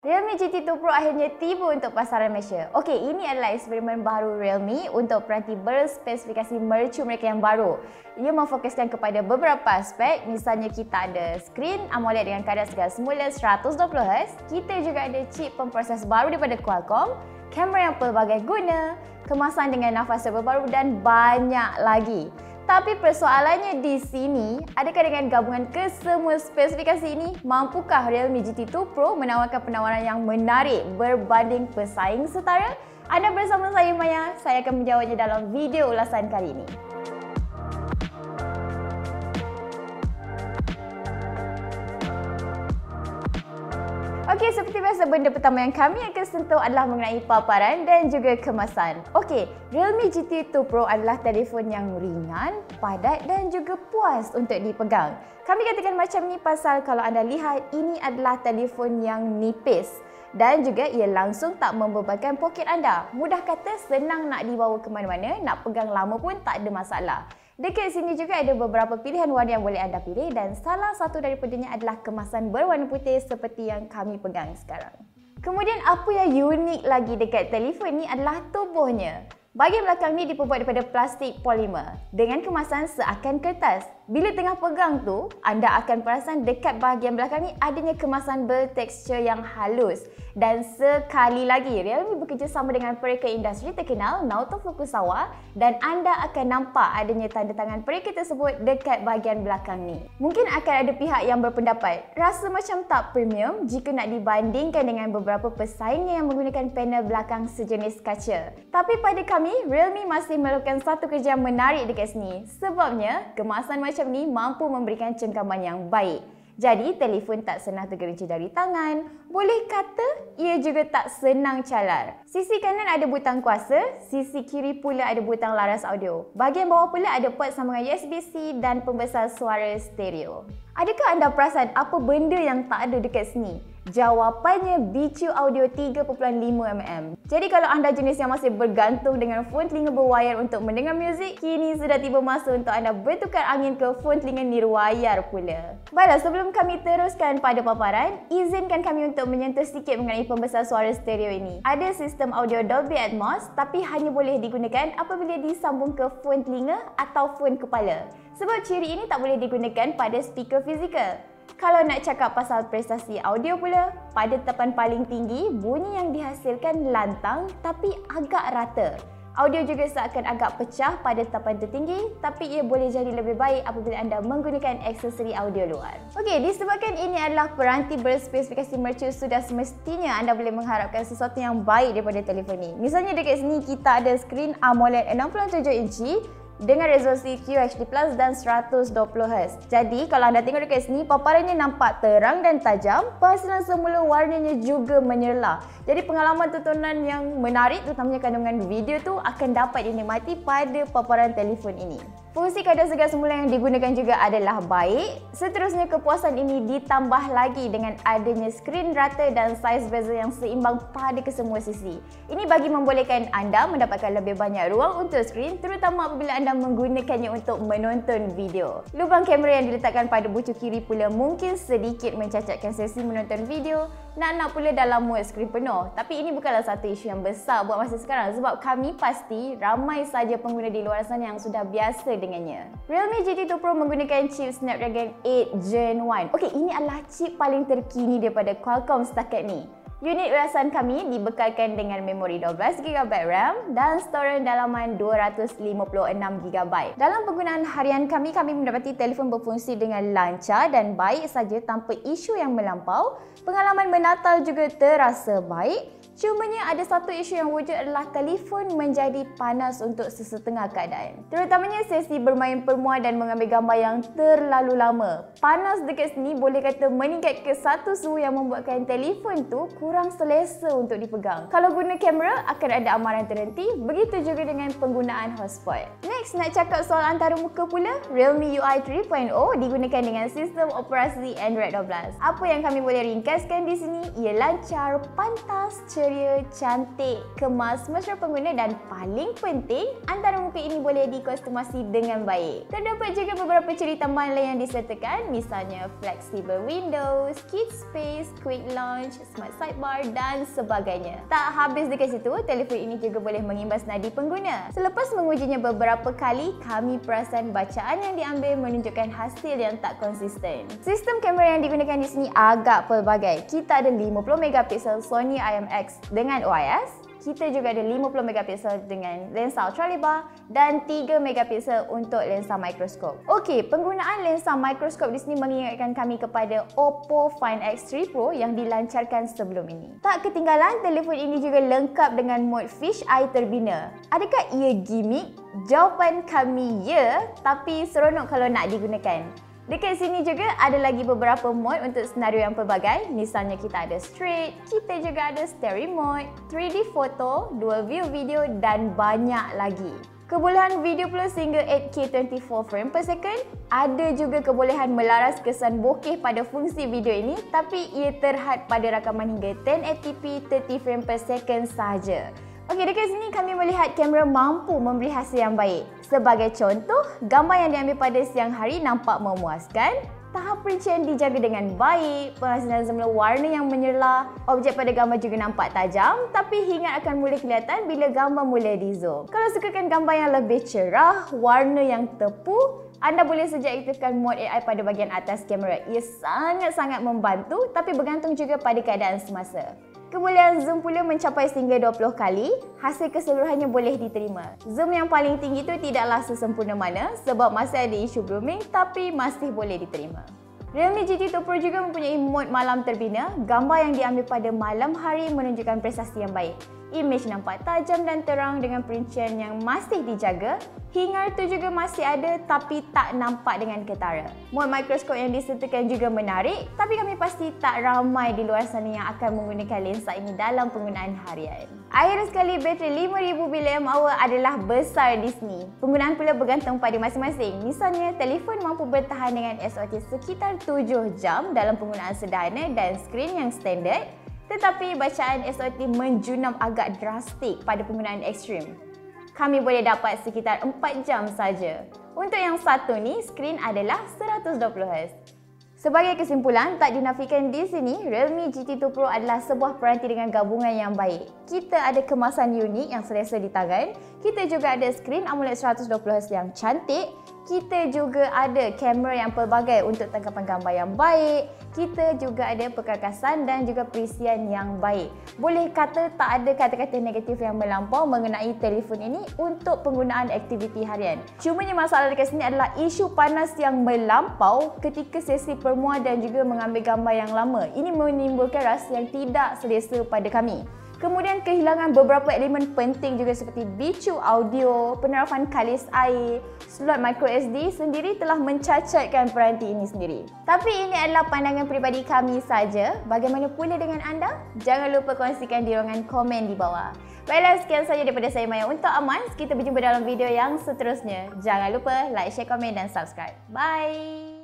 Realme GT2 Pro akhirnya tiba untuk pasaran Malaysia. Okey, ini adalah eksperimen baru Realme untuk peranti berspesifikasi mercu mereka yang baru. Ia memfokuskan kepada beberapa aspek, misalnya kita ada skrin AMOLED dengan kadar segar semula 120Hz, kita juga ada chip pemproses baru daripada Qualcomm, kamera yang pelbagai guna, kemasan dengan nafas terbaru dan banyak lagi. Tapi persoalannya di sini, adakah dengan gabungan kesemua spesifikasi ini, mampukah Realme GT2 Pro menawarkan penawaran yang menarik berbanding pesaing setara? Anda bersama saya Maya, saya akan menjawabnya dalam video ulasan kali ini. Okey, seperti biasa benda pertama yang kami akan sentuh adalah mengenai paparan dan juga kemasan. Okey, Realme GT2 Pro adalah telefon yang ringan, padat dan juga puas untuk dipegang. Kami katakan macam ni pasal kalau anda lihat ini adalah telefon yang nipis dan juga ia langsung tak membebankan poket anda. Mudah kata senang nak dibawa ke mana-mana, nak pegang lama pun tak ada masalah. Dekat sini juga ada beberapa pilihan warna yang boleh anda pilih dan salah satu daripadanya adalah kemasan berwarna putih seperti yang kami pegang sekarang. Kemudian apa yang unik lagi dekat telefon ni adalah tubuhnya. Bahagian belakang ni diperbuat daripada plastik polimer dengan kemasan seakan kertas. Bila tengah pegang tu, anda akan perasan dekat bahagian belakang ni adanya kemasan bertekstur yang halus. Dan sekali lagi, Realme bekerjasama dengan perekat industri terkenal Naoto Fukusawa dan anda akan nampak adanya tanda tangan perekat tersebut dekat bahagian belakang ni. Mungkin akan ada pihak yang berpendapat, rasa macam tak premium jika nak dibandingkan dengan beberapa pesaingnya yang menggunakan panel belakang sejenis kaca. Tapi pada kami, Realme masih melakukan satu kerja yang menarik dekat sini. Sebabnya, kemasan macam ni mampu memberikan cengkaman yang baik. Jadi, telefon tak senang tergelincir dari tangan. Boleh kata, ia juga tak senang calar. Sisi kanan ada butang kuasa, sisi kiri pula ada butang laras audio. Bahagian bawah pula ada port sambungan USB-C dan pembesar suara stereo. Adakah anda perasan apa benda yang tak ada dekat sini? Jawapannya BQ Audio 3.5mm. Jadi kalau anda jenis yang masih bergantung dengan phone telinga berwayar untuk mendengar muzik, kini sudah tiba masa untuk anda bertukar angin ke phone telinga nirwayar pula. Baiklah, sebelum kami teruskan pada paparan, izinkan kami untuk menyentuh sedikit mengenai pembesar suara stereo ini. Ada sistem audio Dolby Atmos tapi hanya boleh digunakan apabila disambung ke phone telinga atau phone kepala. Sebab ciri ini tak boleh digunakan pada speaker fizikal. Kalau nak cakap pasal prestasi audio pula, pada tetapan paling tinggi, bunyi yang dihasilkan lantang tapi agak rata. Audio juga seakan agak pecah pada tetapan tertinggi, tapi ia boleh jadi lebih baik apabila anda menggunakan aksesori audio luar. Okey, disebabkan ini adalah peranti berspesifikasi mercu, sudah semestinya anda boleh mengharapkan sesuatu yang baik daripada telefon ni. Misalnya dekat sini kita ada skrin AMOLED 67 inci, dengan resolusi QHD+ dan 120Hz. Jadi, kalau anda tengok dekat sini, paparannya nampak terang dan tajam, penghasilan semula warnanya juga menyerlah. Jadi, pengalaman tontonan yang menarik, terutamanya kandungan video tu akan dapat dinikmati pada paparan telefon ini. Fungsi kadar segar semula yang digunakan juga adalah baik. Seterusnya, kepuasan ini ditambah lagi dengan adanya skrin rata dan saiz bezel yang seimbang pada kesemua sisi. Ini bagi membolehkan anda mendapatkan lebih banyak ruang untuk skrin, terutama apabila anda menggunakannya untuk menonton video. Lubang kamera yang diletakkan pada bucu kiri pula mungkin sedikit mencacatkan sesi menonton video. Nak pula dalam mode skrin penuh. Tapi ini bukanlah satu isu yang besar buat masa sekarang sebab kami pasti ramai saja pengguna di luar sana yang sudah biasa dengannya. Realme GT2 Pro menggunakan chip Snapdragon 8 Gen 1. Okey, ini adalah chip paling terkini daripada Qualcomm setakat ni. Unit ulasan kami dibekalkan dengan memori 12GB RAM dan storan dalaman 256GB. Dalam penggunaan harian kami mendapati telefon berfungsi dengan lancar dan baik saja tanpa isu yang melampau. Pengalaman menatal juga terasa baik. Cumanya ada satu isu yang wujud adalah telefon menjadi panas untuk sesetengah keadaan. Terutamanya sesi bermain permuan dan mengambil gambar yang terlalu lama. Panas dekat sini boleh kata meningkat ke satu suhu yang membuatkan telefon tu kurang selesa untuk dipegang. Kalau guna kamera akan ada amaran terhenti, begitu juga dengan penggunaan hotspot. Next, nak cakap soal antarmuka pula, Realme UI 3.0 digunakan dengan sistem operasi Android 12. Apa yang kami boleh ringkaskan di sini, ia lancar, pantas, ceria, cantik, kemas, mesra pengguna dan paling penting, antara muka ini boleh dikostumasi dengan baik. Terdapat juga beberapa ciri tambahan lain yang disertakan, misalnya flexible windows, kid space, quick launch, smart sidebar dan sebagainya. Tak habis dekat situ, telefon ini juga boleh mengimbas nadi pengguna. Selepas mengujinya beberapa kali, kami perasan bacaan yang diambil menunjukkan hasil yang tak konsisten. Sistem kamera yang digunakan di sini agak pelbagai. Kita ada 50 megapiksel Sony IMX dengan OIS. Kita juga ada 50 megapiksel dengan lensa ultralebar dan 3 megapiksel untuk lensa mikroskop. Okey, penggunaan lensa mikroskop di sini mengingatkan kami kepada Oppo Find X3 Pro yang dilancarkan sebelum ini. Tak ketinggalan, telefon ini juga lengkap dengan mode Fish Eye terbina. Adakah ia gimmick? Jawapan kami ya, tapi seronok kalau nak digunakan. Dekat sini juga ada lagi beberapa mode untuk senario yang pelbagai. Misalnya kita ada straight, kita juga ada stereo mode, 3D photo, dual view video dan banyak lagi. Kebolehan video plus hingga 8K 24 frame per second. Ada juga kebolehan melaras kesan bokeh pada fungsi video ini, tapi ia terhad pada rakaman hingga 1080p 30 frame per second sahaja. Okey, dekat sini kami melihat kamera mampu memberi hasil yang baik. Sebagai contoh, gambar yang diambil pada siang hari nampak memuaskan. Tahap perincian dijaga dengan baik, penghasilan semula warna yang menyerlah, objek pada gambar juga nampak tajam, tapi hingat akan mula kelihatan bila gambar mula di zoom. Kalau sukakan gambar yang lebih cerah, warna yang tepu, anda boleh saja aktifkan mode AI pada bahagian atas kamera. Ia sangat-sangat membantu, tapi bergantung juga pada keadaan semasa. Kebolehan zoom pula mencapai sehingga 20 kali, hasil keseluruhannya boleh diterima. Zoom yang paling tinggi itu tidaklah sesempurna mana sebab masih ada isu blooming, tapi masih boleh diterima. Realme GT2 Pro juga mempunyai mode malam terbina. Gambar yang diambil pada malam hari menunjukkan prestasi yang baik. Imej nampak tajam dan terang dengan perincian yang masih dijaga. Hingar tu juga masih ada tapi tak nampak dengan ketara. Mode mikroskop yang disertakan juga menarik, tapi kami pasti tak ramai di luar sana yang akan menggunakan lensa ini dalam penggunaan harian. Akhir sekali, bateri 5000 mAh adalah besar di sini. Penggunaan pula bergantung pada masing-masing. Misalnya, telefon mampu bertahan dengan SOT sekitar 7 jam dalam penggunaan sederhana dan skrin yang standard. Tetapi bacaan SOT menjunam agak drastik pada penggunaan ekstrim. Kami boleh dapat sekitar 4 jam saja. Untuk yang satu ni, skrin adalah 120Hz. Sebagai kesimpulan, tak dinafikan di sini, Realme GT2 Pro adalah sebuah peranti dengan gabungan yang baik. Kita ada kemasan unik yang selesa di tangan, kita juga ada skrin AMOLED 120Hz yang cantik, kita juga ada kamera yang pelbagai untuk tangkapan gambar yang baik, kita juga ada perkakasan dan juga perisian yang baik. Boleh kata tak ada kata-kata negatif yang melampau mengenai telefon ini untuk penggunaan aktiviti harian. Cumanya masalah dekat sini adalah isu panas yang melampau ketika sesi permuah dan juga mengambil gambar yang lama. Ini menimbulkan rasa yang tidak selesa pada kami. Kemudian kehilangan beberapa elemen penting juga seperti bicu audio, penerapan kalis air, slot microSD sendiri telah mencacatkan peranti ini sendiri. Tapi ini adalah pandangan peribadi kami saja. Bagaimana pula dengan anda? Jangan lupa kongsikan di ruangan komen di bawah. Baiklah, sekian saja daripada saya Maya untuk Aman. Kita berjumpa dalam video yang seterusnya. Jangan lupa like, share, komen dan subscribe. Bye!